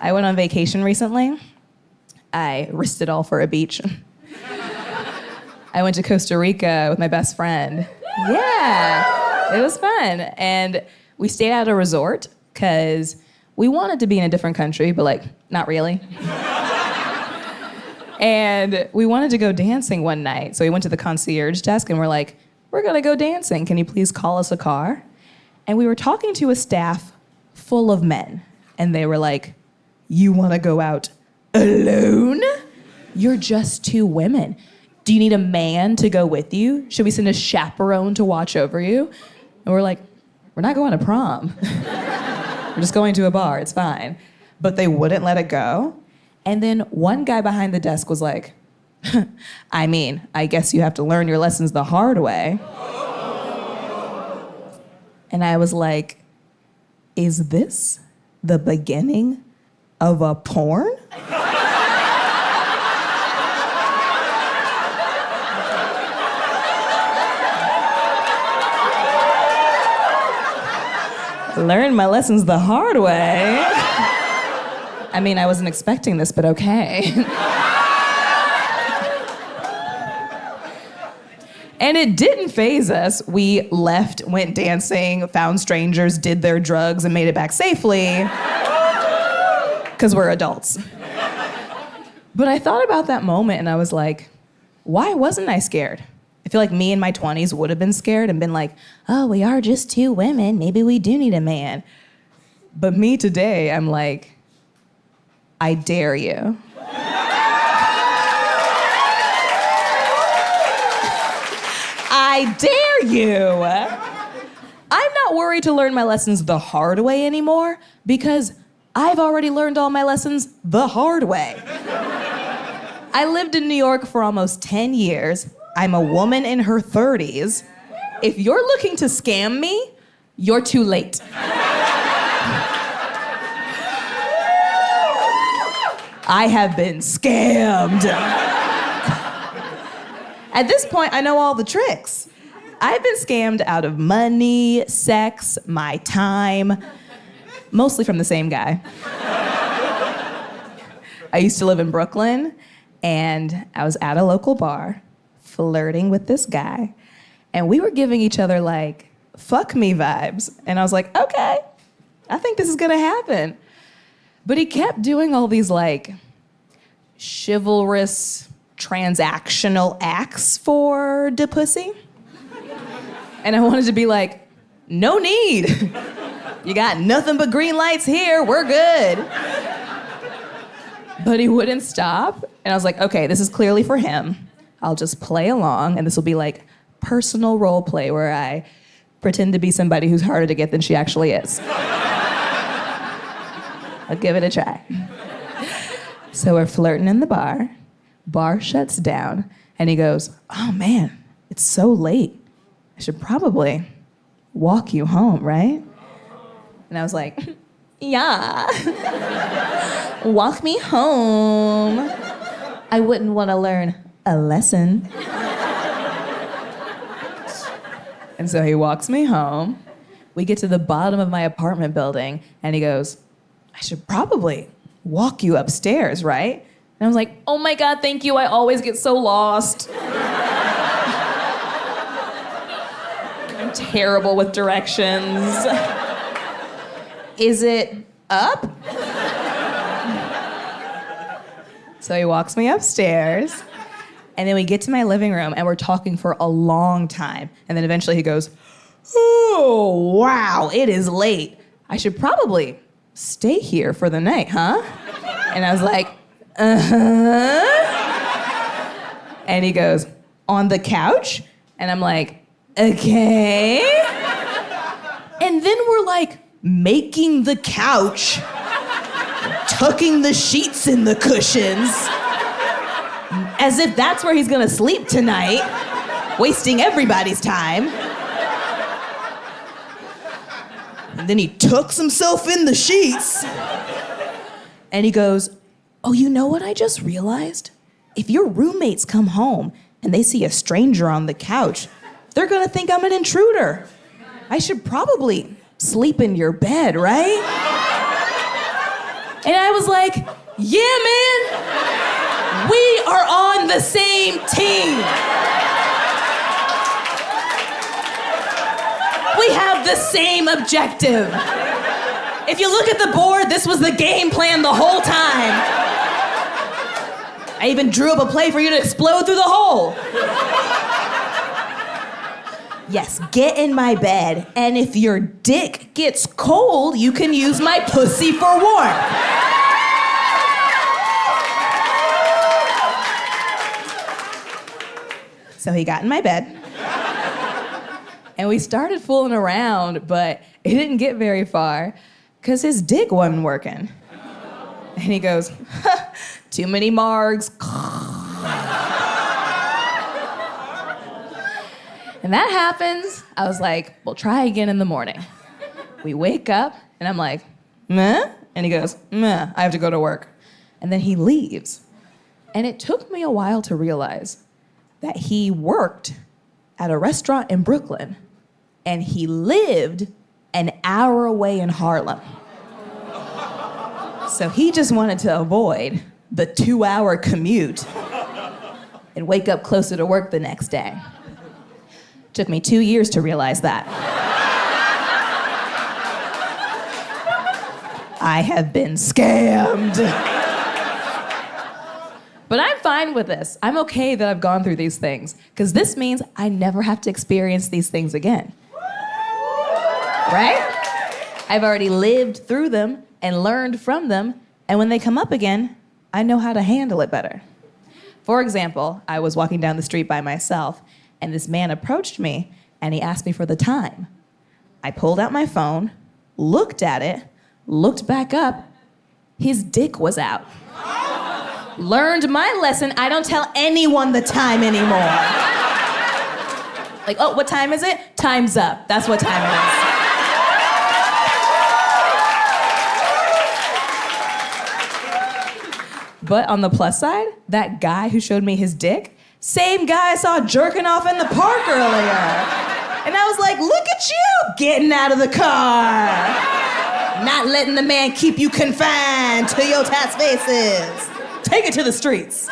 I went on vacation recently. I risked it all for a beach. I went to Costa Rica with my best friend. Yeah, it was fun. And we stayed at a resort because we wanted to be in a different country, but like, not really. And we wanted to go dancing one night. So we went to the concierge desk and we're like, we're gonna go dancing. Can you please call us a car? And we were talking to a staff full of men. And they were like, you wanna go out alone? You're just two women. Do you need a man to go with you? Should we send a chaperone to watch over you? And we're like, we're not going to prom. We're just going to a bar, it's fine. But they wouldn't let it go. And then one guy behind the desk was like, I mean, I guess you have to learn your lessons the hard way. And I was like, is this the beginning of a porn? Learn my lessons the hard way. I mean, I wasn't expecting this, but okay. And it didn't faze us. We left, went dancing, found strangers, did their drugs, and made it back safely. Because we're adults. But I thought about that moment and I was like, why wasn't I scared? I feel like me in my 20s would have been scared and been like, oh, we are just two women. Maybe we do need a man. But me today, I'm like, I dare you. I dare you. I'm not worried to learn my lessons the hard way anymore because I've already learned all my lessons the hard way. I lived in New York for almost 10 years. I'm a woman in her 30s. If you're looking to scam me, you're too late. I have been scammed. At this point, I know all the tricks. I've been scammed out of money, sex, my time, mostly from the same guy. I used to live in Brooklyn, and I was at a local bar, flirting with this guy, and we were giving each other like, fuck me vibes. And I was like, okay, I think this is gonna happen. But he kept doing all these like chivalrous, transactional acts for the pussy. And I wanted to be like, no need. You got nothing but green lights here, we're good. But he wouldn't stop. And I was like, okay, this is clearly for him. I'll just play along, and this will be like personal role play where I pretend to be somebody who's harder to get than she actually is. I'll give it a try. So we're flirting in the bar. Bar shuts down, and he goes, oh man, it's so late. I should probably walk you home, right? And I was like, yeah. Walk me home. I wouldn't want to learn a lesson. And so he walks me home. We get to the bottom of my apartment building, and he goes, I should probably walk you upstairs, right? And I was like, oh my God, thank you. I always get so lost. I'm terrible with directions. Is it up? So he walks me upstairs, and then we get to my living room, and we're talking for a long time. And then eventually he goes, oh, wow, it is late. I should probably stay here for the night, huh? And I was like, uh-huh. And he goes, on the couch? And I'm like, okay. And then we're like making the couch, tucking the sheets in the cushions, as if that's where he's gonna sleep tonight, wasting everybody's time. And then he tucks himself in the sheets. And he goes, oh, you know what I just realized? If your roommates come home and they see a stranger on the couch, they're gonna think I'm an intruder. I should probably sleep in your bed, right? And I was like, yeah, man, we are on the same team. We have the same objective. If you look at the board, this was the game plan the whole time. I even drew up a play for you to explode through the hole. Yes, get in my bed, and if your dick gets cold, you can use my pussy for warmth. So he got in my bed, and we started fooling around, but it didn't get very far, because his dick wasn't working. And he goes, too many margs. And that happens. I was like, well, try again in the morning. We wake up, and I'm like, meh? And he goes, meh, I have to go to work. And then he leaves. And it took me a while to realize that he worked at a restaurant in Brooklyn, and he lived an hour away in Harlem. So he just wanted to avoid the 2-hour commute and wake up closer to work the next day. Took me 2 years to realize that. I have been scammed. But I'm fine with this. I'm okay that I've gone through these things, because this means I never have to experience these things again. Right? I've already lived through them and learned from them, and when they come up again, I know how to handle it better. For example, I was walking down the street by myself, and this man approached me, and he asked me for the time. I pulled out my phone, looked at it, looked back up. His dick was out. Learned my lesson. I don't tell anyone the time anymore. Like, oh, what time is it? Time's up. That's what time it is. But on the plus side, that guy who showed me his dick, same guy I saw jerking off in the park earlier. And I was like, look at you getting out of the car. Not letting the man keep you confined to your tight spaces. Take it to the streets.